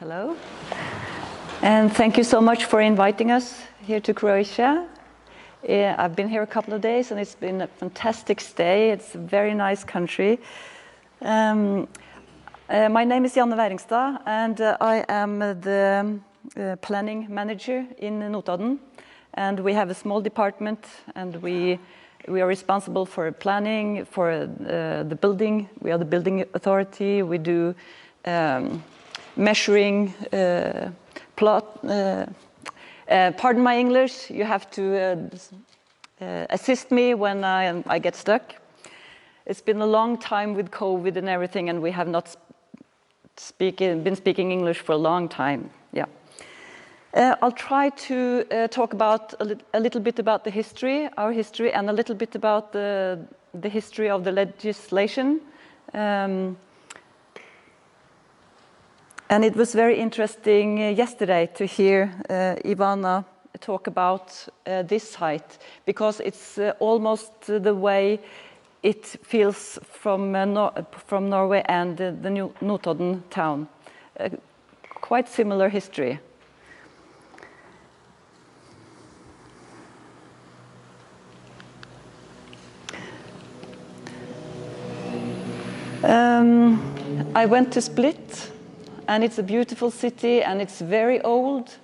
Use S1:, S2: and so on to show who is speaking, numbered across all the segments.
S1: Hello. And thank you so much for inviting us here to Croatia. I've been here a couple of days and it's been a fantastic stay. It's a very nice country. My name is Janne Vaeringstad and I am the planning manager in Notodden. And we have a small department and we are responsible for planning, for the building. We are the building authority. We do measuring, plot. Pardon my English, you have to assist me when I get stuck. It's been a long time with COVID and everything, and we have not been speaking English for a long time. Yeah. I'll try to talk about a little bit about the history, our history, and a little bit about the history of the legislation. And it was very interesting yesterday to hear Ivana talk about this site, because it's almost the way it feels from Norway and the new Notodden town. Quite similar history. I went to Split. And it's a beautiful city, and it's very old,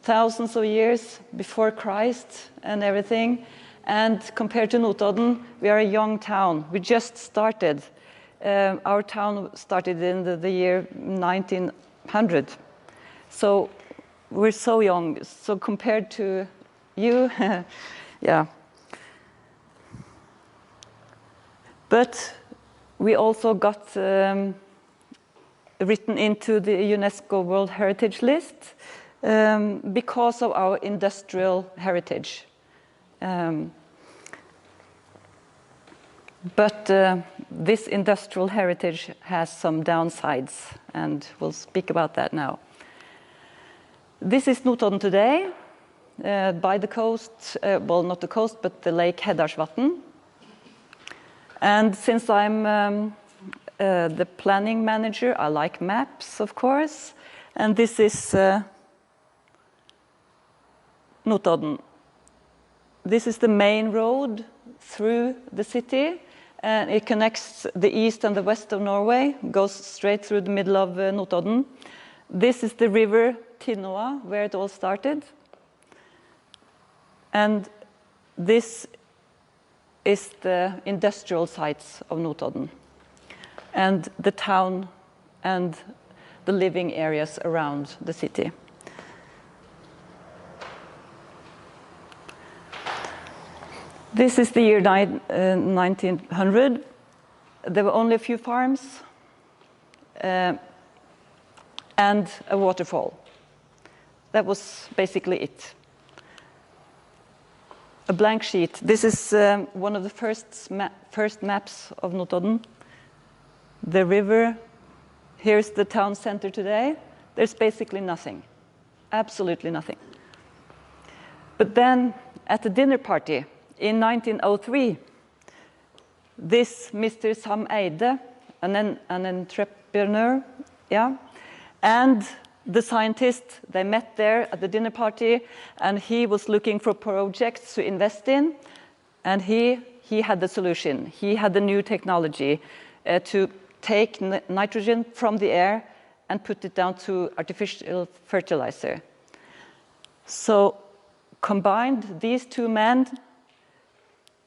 S1: thousands of years before Christ and everything. And compared to Notodden, we are a young town. We just started. Our town started in the year 1900. So we're so young. So compared to you, yeah. But we also got written into the UNESCO World Heritage List because of our industrial heritage. But this industrial heritage has some downsides, and we'll speak about that now. This is Notodden today, by the coast, well, not the coast, but the lake Heddarsvatn. And since I'm the planning manager, I like maps, of course, and this is Notodden. This is the main road through the city, and it connects the east and the west of Norway, goes straight through the middle of Notodden. This is the river Tinnoa, where it all started, and this is the industrial sites of Notodden, and the town and the living areas around the city. This is the year 1900. There were only a few farms and a waterfall. That was basically it. A blank sheet. This is one of the first maps of Notodden. The river, here's the town center today. There's basically nothing, absolutely nothing. But then at the dinner party in 1903, this Mr. Sam Eide, an entrepreneur, yeah, and the scientist, they met there at the dinner party, and he was looking for projects to invest in, and he had the solution. He had the new technology to take nitrogen from the air and put it down to artificial fertilizer. So combined, these two men,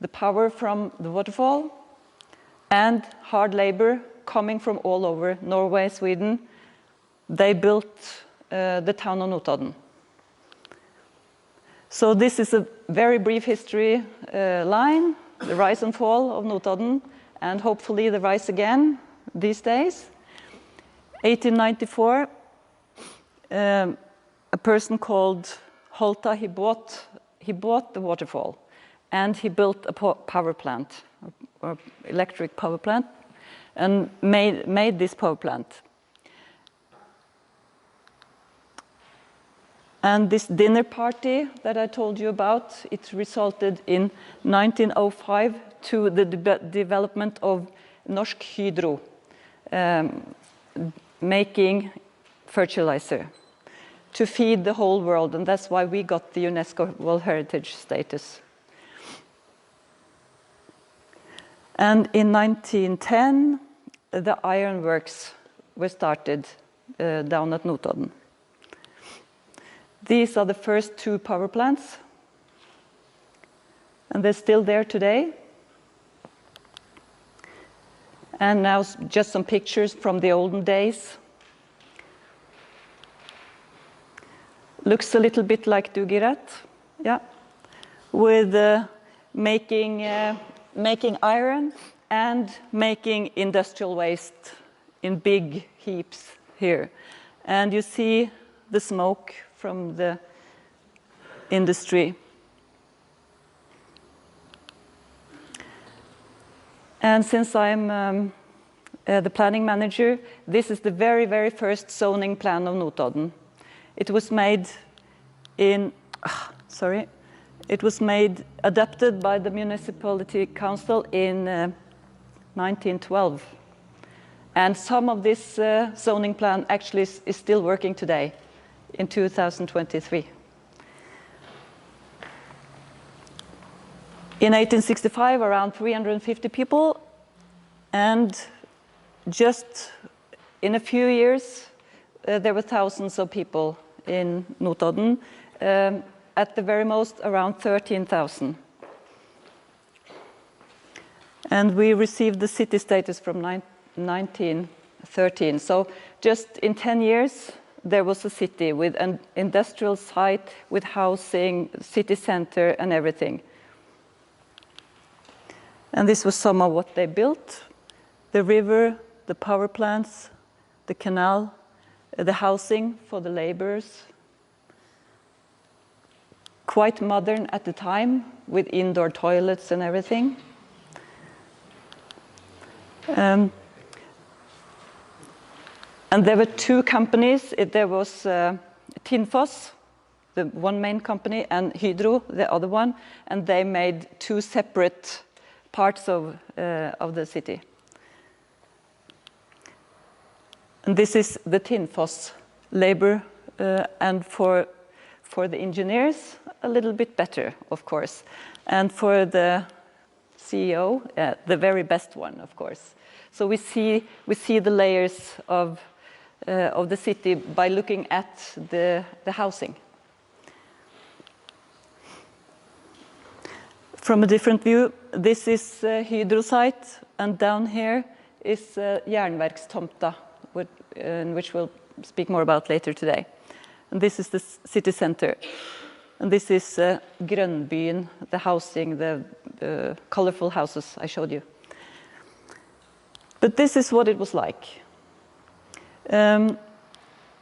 S1: the power from the waterfall and hard labor coming from all over Norway, Sweden, they built the town of Notodden. So this is a very brief history line, the rise and fall of Notodden, and hopefully the rise again these days. 1894, a person called Holta, he bought the waterfall, and he built a power plant, or electric power plant, and made this power plant. And this dinner party that I told you about, it resulted in 1905 to the development of Norsk Hydro, making fertilizer to feed the whole world, and that's why we got the UNESCO World Heritage status. And in 1910, the ironworks were started down at Notodden. These are the first 2 power plants, and they're still there today. And now just some pictures from the olden days. Looks a little bit like Dugi Rat, yeah, with making iron and making industrial waste in big heaps here. And you see the smoke from the industry. And since I'm the planning manager, this is the very, very first zoning plan of Notodden. It was made adopted by the Municipality Council in 1912. And some of this zoning plan actually is still working today in 2023. In 1865, around 350 people, and just in a few years, there were thousands of people in Notodden. At the very most, around 13,000. And we received the city status from 1913. So just in 10 years, there was a city with an industrial site, with housing, city center, and everything. And this was some of what they built: the river, the power plants, the canal, the housing for the laborers. Quite modern at the time, with indoor toilets and everything. And there were 2 companies. There was Tinfos, the one main company, and Hydro, the other one, and they made 2 separate parts of the city. And this is the Tinfos labor, and for the engineers, a little bit better, of course. And for the CEO, the very best one, of course. So we see the layers of the city by looking at the housing. From a different view, this is Hydro site, and down here is Jernverkstomta, which we'll speak more about later today. And this is the city center. And this is Grønnbyen, the housing, the colorful houses I showed you. But this is what it was like.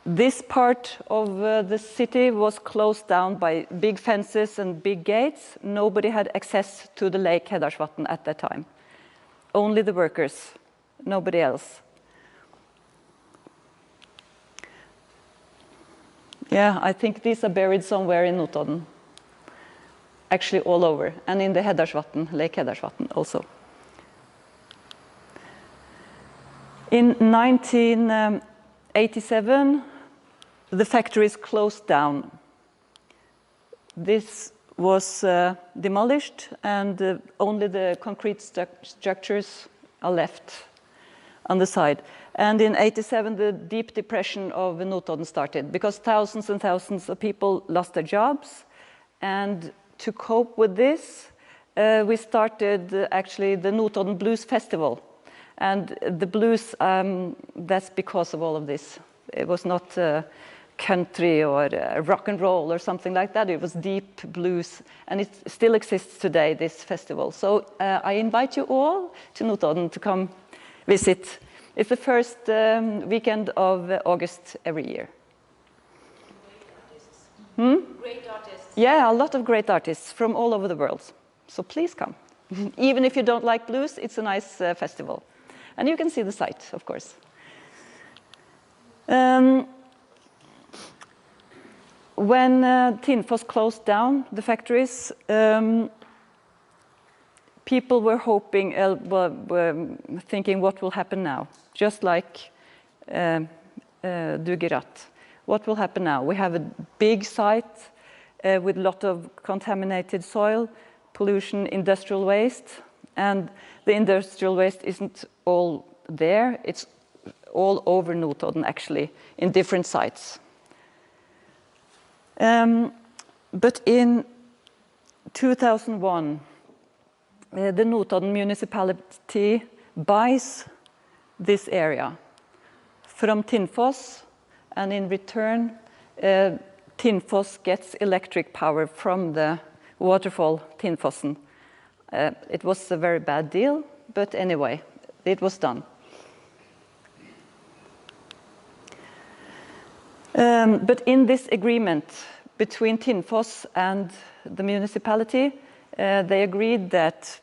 S1: This part of the city was closed down by big fences and big gates. Nobody had access to the lake Heddarsvatn at that time. Only the workers, nobody else. Yeah, I think these are buried somewhere in Notodden. Actually all over, and in the Heddarsvatn, Lake Heddarsvatn also. In 1987, the factories closed down. This was demolished, and only the concrete structures are left on the side. And in 87, the deep depression of Notodden started, because thousands and thousands of people lost their jobs. And to cope with this, we started actually the Notodden Blues Festival. And the blues, that's because of all of this. It was not country or rock and roll or something like that. It was deep blues, and it still exists today, this festival. So I invite you all to Notodden to come visit. It's the first weekend of August every year.
S2: Great artists.
S1: Yeah, a lot of great artists from all over the world. So please come. Even if you don't like blues, it's a nice festival. And you can see the site, of course. When Tinfos closed down the factories, people were hoping, were thinking, what will happen now? Just like Dugi Rat. What will happen now? We have a big site with a lot of contaminated soil, pollution, industrial waste, and the industrial waste isn't all there, it's all over Notodden actually, in different sites. But in 2001, the Notodden Municipality buys this area from Tinfos, and in return, Tinfos gets electric power from the waterfall Tinfosen. It was a very bad deal, but anyway, it was done. But in this agreement between Tinfos and the municipality, they agreed that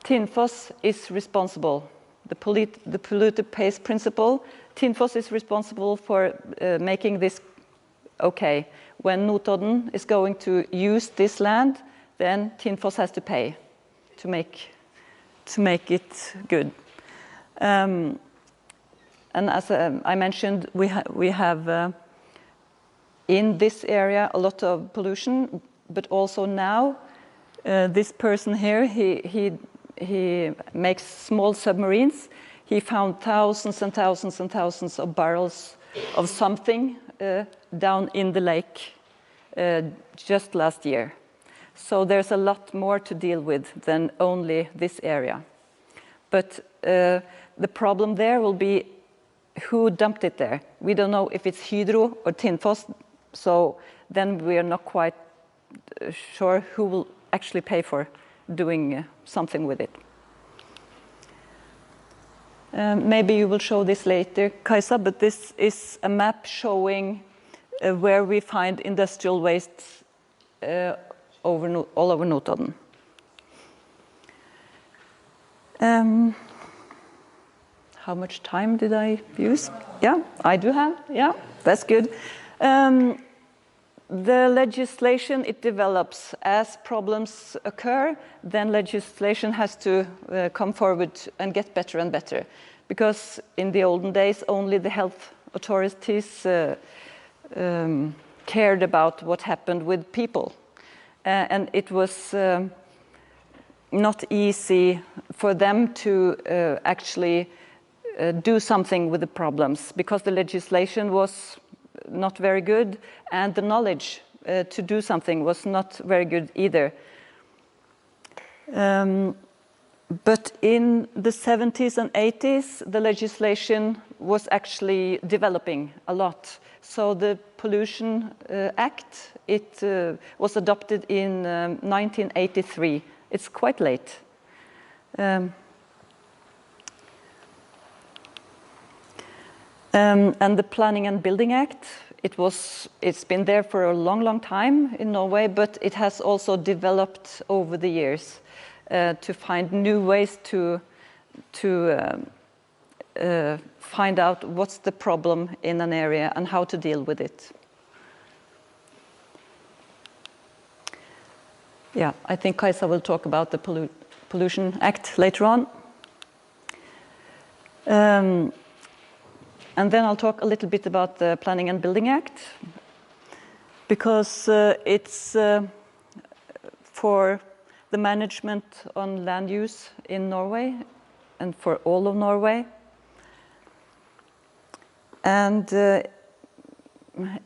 S1: Tinfos is responsible. The polluter pays principle. Tinfos is responsible for making this okay. When Notodden is going to use this land, then Tinfos has to pay to make it good. And as I mentioned, we have in this area a lot of pollution, but also now this person here, he makes small submarines. He found thousands and thousands and thousands of barrels of something down in the lake just last year. So there's a lot more to deal with than only this area. But the problem there will be who dumped it there. We don't know if it's Hydro or Tinfos, so then we are not quite sure who will actually pay for doing something with it. Maybe you will show this later, Kajsa, but this is a map showing where we find industrial waste all over Notodden. How much time did I use? Yeah, I do have. Yeah, that's good. The legislation, it develops as problems occur, then legislation has to come forward and get better and better. Because in the olden days, only the health authorities cared about what happened with people. And it was not easy for them to actually do something with the problems, because the legislation was not very good, and the knowledge to do something was not very good either. But in the 70s and 80s, the legislation was actually developing a lot. So the Pollution Act, it was adopted in 1983. It's quite late. And the Planning and Building Act, it's been there for a long, long time in Norway, but it has also developed over the years to find new ways to find out what's the problem in an area and how to deal with it. Yeah, I think Kajsa will talk about the Pollution Act later on. And then I'll talk a little bit about the Planning and Building Act, because it's for the management on land use in Norway and for all of Norway. And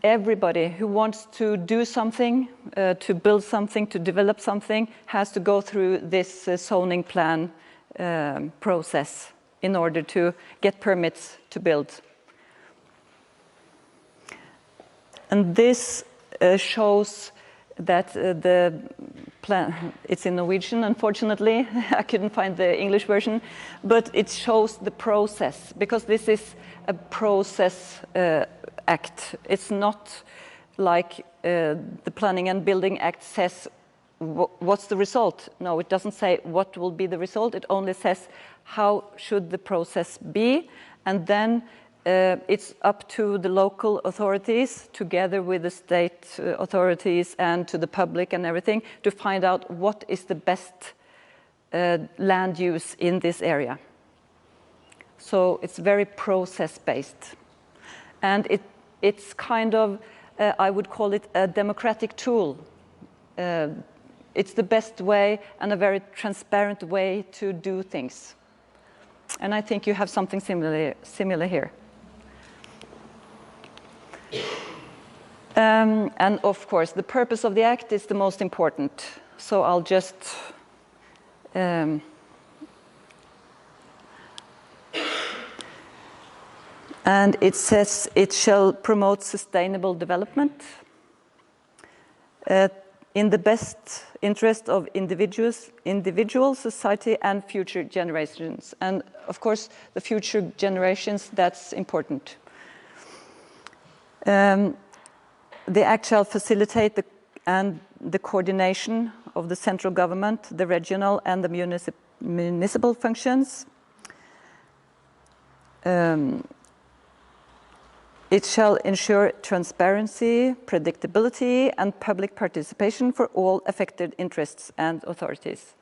S1: everybody who wants to do something, to build something, to develop something, has to go through this zoning plan process in order to get permits to build. And this shows that the plan, it's in Norwegian, unfortunately, I couldn't find the English version, but it shows the process, because this is a process act. It's not like the Planning and Building Act says what's the result. No, it doesn't say what will be the result, it only says how should the process be, and then it's up to the local authorities, together with the state authorities and to the public and everything, to find out what is the best land use in this area. So it's very process-based. And it's kind of, I would call it a democratic tool. It's the best way and a very transparent way to do things. And I think you have something similar here. And of course, the purpose of the Act is the most important. So I'll just and it says it shall promote sustainable development in the best interest of individual society and future generations. And of course, the future generations, that's important. The Act shall facilitate the coordination of the central government, the regional and the municipal functions. It shall ensure transparency, predictability, and public participation for all affected interests and authorities.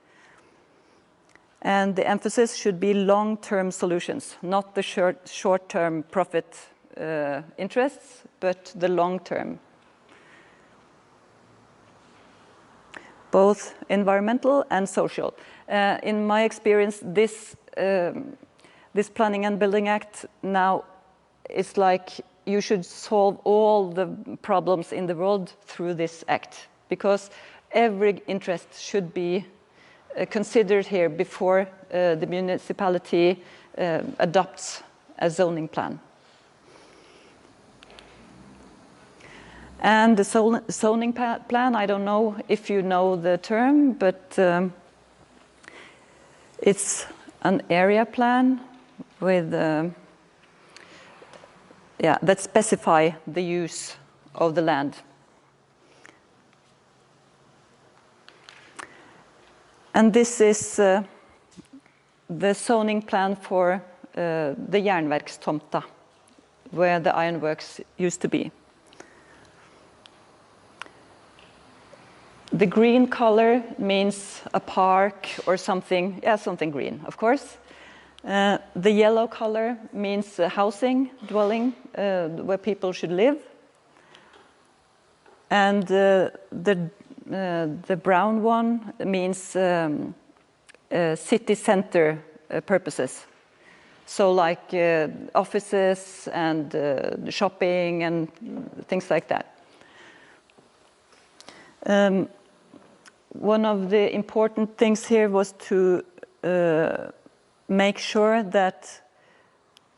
S1: And the emphasis should be long-term solutions, not the short-term profit interests, but the long-term. Both environmental and social. In my experience, this Planning and Building Act now is like you should solve all the problems in the world through this act, because every interest should be considered here before the municipality adopts a zoning plan. And the zoning plan, I don't know if you know the term, but it's an area plan with that specify the use of the land. And this is the zoning plan for the Jernverkstomta, where the ironworks used to be. The green color means a park or something, something green, of course. The yellow color means housing, dwelling, where people should live. And the brown one means city center purposes. So like offices and shopping and things like that. One of the important things here was to make sure that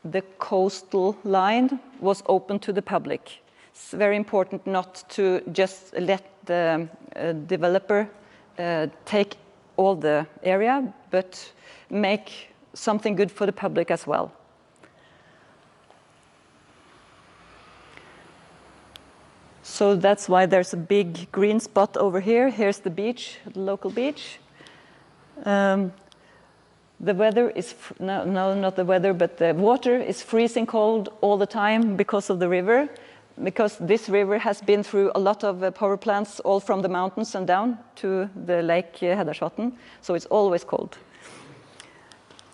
S1: the coastal line was open to the public. It's very important not to just let the developer take all the area, but make something good for the public as well. So that's why there's a big green spot over here. Here's the beach, the local beach. The weather is, no, not the weather, but the water is freezing cold all the time because of the river. Because this river has been through a lot of power plants, all from the mountains and down to the lake Heddarsvatn. So it's always cold.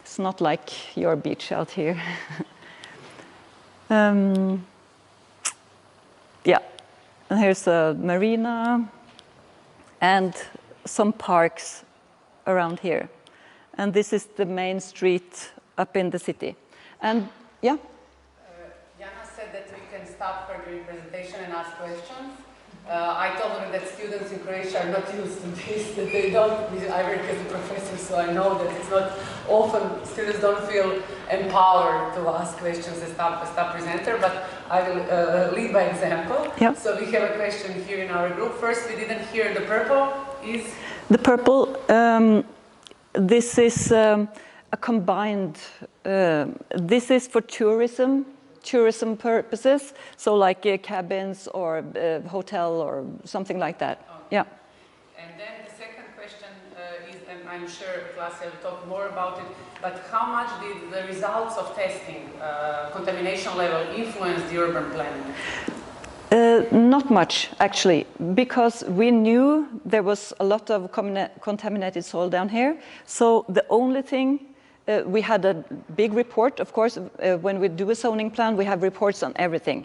S1: It's not like your beach out here. Yeah. And here's a marina and some parks around here. And this is the main street up in the city. And yeah?
S2: Janne said that we can stop for the presentation and ask questions. I told her that students in Croatia are not used to this, that they don't, I work as a professor, so I know that it's not often, students don't feel empowered to ask questions as staff presenter, but I will lead by example.
S1: Yeah.
S2: So we have a question here in our group. First, we didn't hear the purple is?
S1: The purple, this is a combined, this is for tourism purposes, so like cabins or hotel or something like that. Okay. Yeah.
S2: And then the second question is, and I'm sure Klaas will talk more about it, but how much did the results of testing, contamination level, influence the urban planning?
S1: Not much, actually, because we knew there was a lot of contaminated soil down here. So the only thing we had a big report, of course. When we do a zoning plan, we have reports on everything.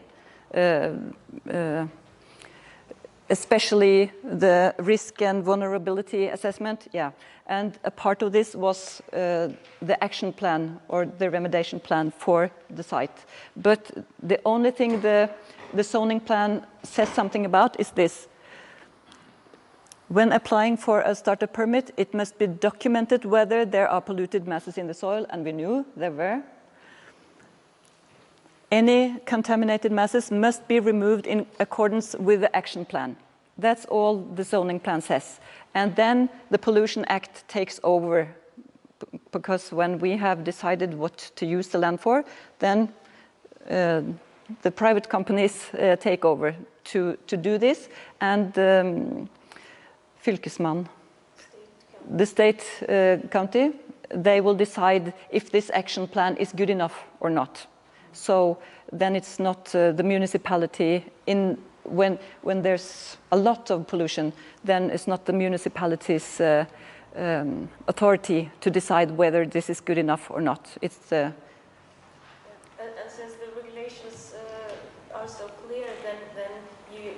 S1: Especially the risk and vulnerability assessment, yeah. And a part of this was the action plan or the remediation plan for the site. But the only thing the zoning plan says something about is this. When applying for a starter permit, it must be documented whether there are polluted masses in the soil, and we knew there were. Any contaminated masses must be removed in accordance with the action plan. That's all the zoning plan says. And then the Pollution Act takes over, because when we have decided what to use the land for, then the private companies take over to do this. And Fylkesmann, the state county, they will decide if this action plan is good enough or not. So then it's not the municipality when there's a lot of pollution, then it's not the municipality's authority to decide whether this is good enough or not. It's the...
S3: And since the regulations are so clear, then you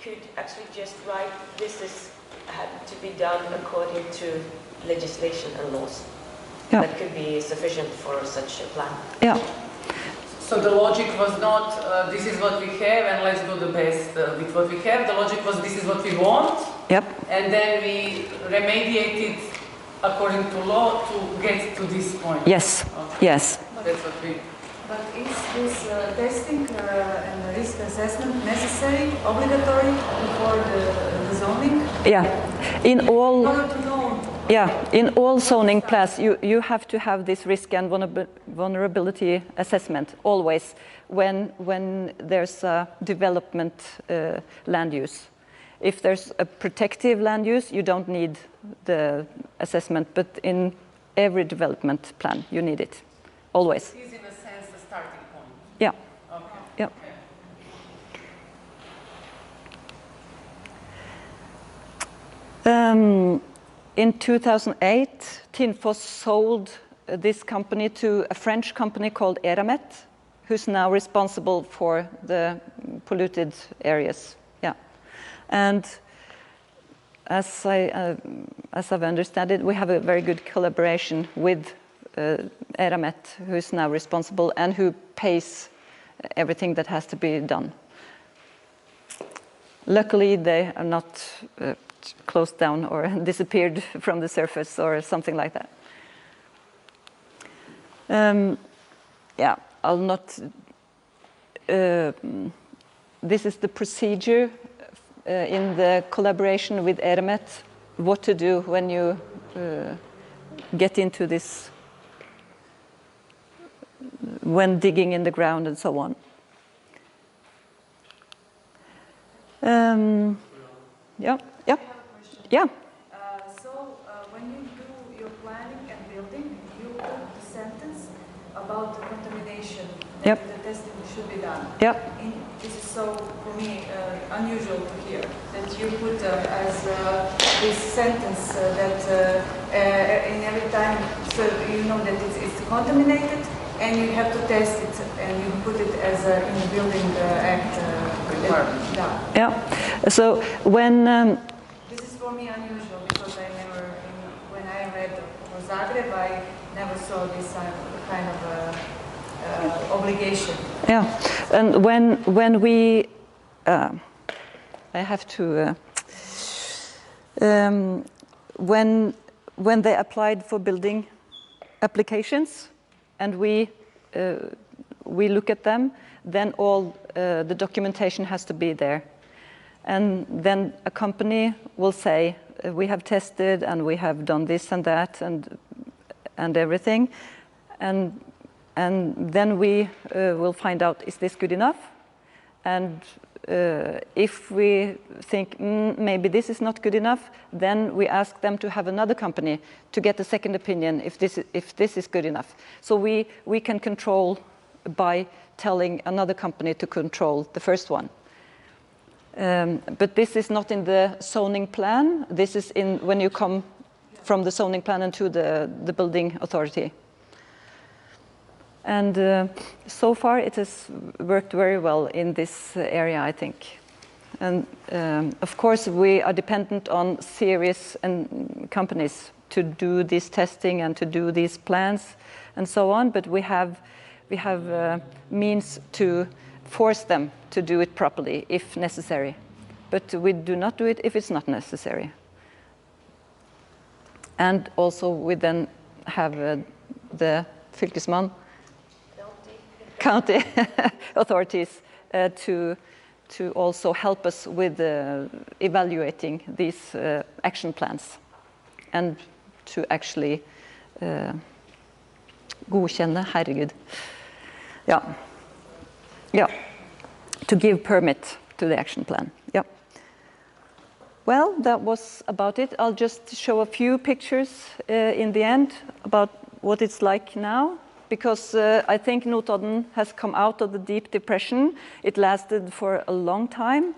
S3: could actually just write this had to be done according to legislation and laws. Yeah. That could be sufficient for such a plan.
S1: Yeah.
S2: So the logic was not, this is what we have and let's do the best with what we have. The logic was, this is what we want.
S1: Yep.
S2: And then we remediated according to law to get to this point.
S1: Yes.
S2: Okay.
S1: Yes.
S2: That's what we...
S4: But is this testing and risk assessment necessary, obligatory before the zoning?
S1: Yeah. In all...
S4: In order to know.
S1: Yeah, in all zoning plans, you have to have this risk and vulnerability assessment always when there's a development land use. If there's a protective land use, you don't need the assessment, but in every development plan, you need it, always.
S2: It is in a sense the starting point.
S1: Yeah.
S2: Okay.
S1: Yeah. Okay. In 2008, Tinfos sold this company to a French company called Eramet, who's now responsible for the polluted areas. Yeah, and as I've understood it, we have a very good collaboration with Eramet, who's now responsible and who pays everything that has to be done. Luckily, they are not closed down or disappeared from the surface or something like that. Yeah, I'll not... this is the procedure in the collaboration with Eramet, what to do when you get into this, when digging in the ground and so on. Yeah, yeah. Yeah.
S4: When you do your planning and building, you put the sentence about the contamination that the testing should be done.
S1: Yep.
S4: This is so, for me, unusual to hear that you put as this sentence that in every time, so you know that it's contaminated and you have to test it and you put it as in the building act requirement.
S1: Yeah. So when
S4: for me unusual because I never, when I read for Zagreb, I never saw this kind of obligation. Yeah,
S1: and when we, I have to, when they applied for building applications, and we look at them, then all the documentation has to be there. And then a company will say, we have tested and we have done this and that and everything. And then we will find out, is this good enough? And if we think maybe this is not good enough, then we ask them to have another company to get a second opinion if this is good enough. So we can control by telling another company to control the first one. But this is not in the zoning plan. This is in when you come from the zoning plan into the building authority. And so far it has worked very well in this area, I think. And of course we are dependent on serious companies to do this testing and to do these plans and so on, but we have means to force them to do it properly if necessary. But we do not do it if it's not necessary. And also we then have the fylkesmann, county authorities to also help us with evaluating these action plans and to actually godkjenne, herregud. Yeah, to give permit to the action plan. Yeah. Well, that was about it. I'll just show a few pictures in the end about what it's like now, because I think Notodden has come out of the deep depression. It lasted for a long time.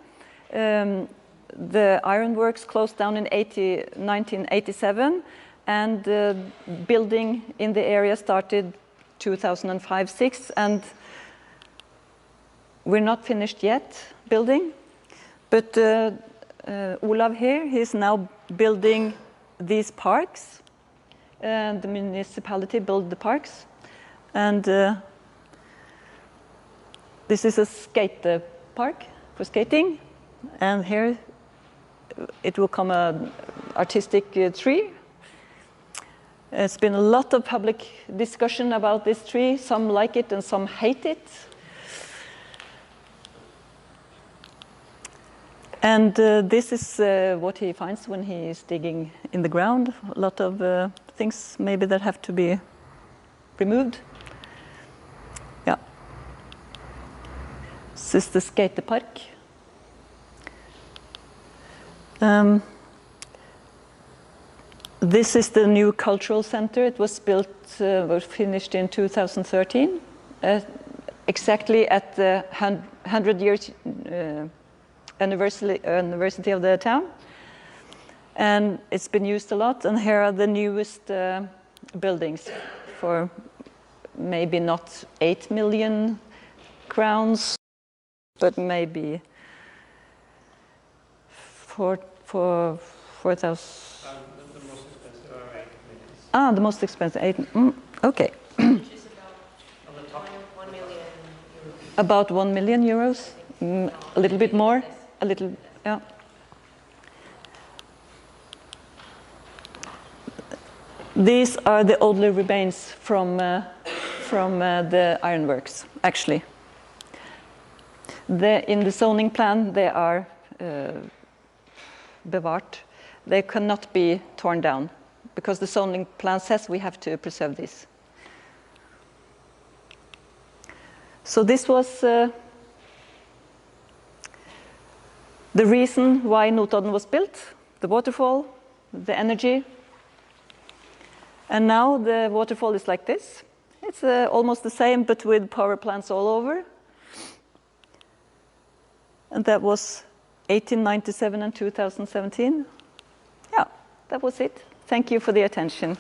S1: The ironworks closed down in 1987, and building in the area started 2005-06, and we're not finished yet building, but Olav here, he's now building these parks. The municipality built the parks, and this is a skate park for skating, and here it will come an artistic tree. It's been a lot of public discussion about this tree. Some like it and some hate it. And this is what he finds when he is digging in the ground. A lot of things maybe that have to be removed. Yeah. This is the skatepark. This is the new cultural center. It was built, was finished in 2013, exactly at the 100 years anniversary of the town. And it's been used a lot, and here are the newest buildings for maybe not 8 million crowns, but maybe 4,000.
S5: The most expensive are 8 million.
S1: Ah, the most expensive, 8, okay.
S3: Which is
S5: On the top.
S3: 1 million euros.
S1: About 1 million euros, a little bit more, a little, yeah. These are the older remains from the ironworks, actually. In the zoning plan, they are bevart. They cannot be torn down, because the zoning plan says we have to preserve this. So this was the reason why Notodden was built, the waterfall, the energy. And now the waterfall is like this. It's almost the same, but with power plants all over. And that was 1897 and 2017. Yeah, that was it. Thank you for the attention.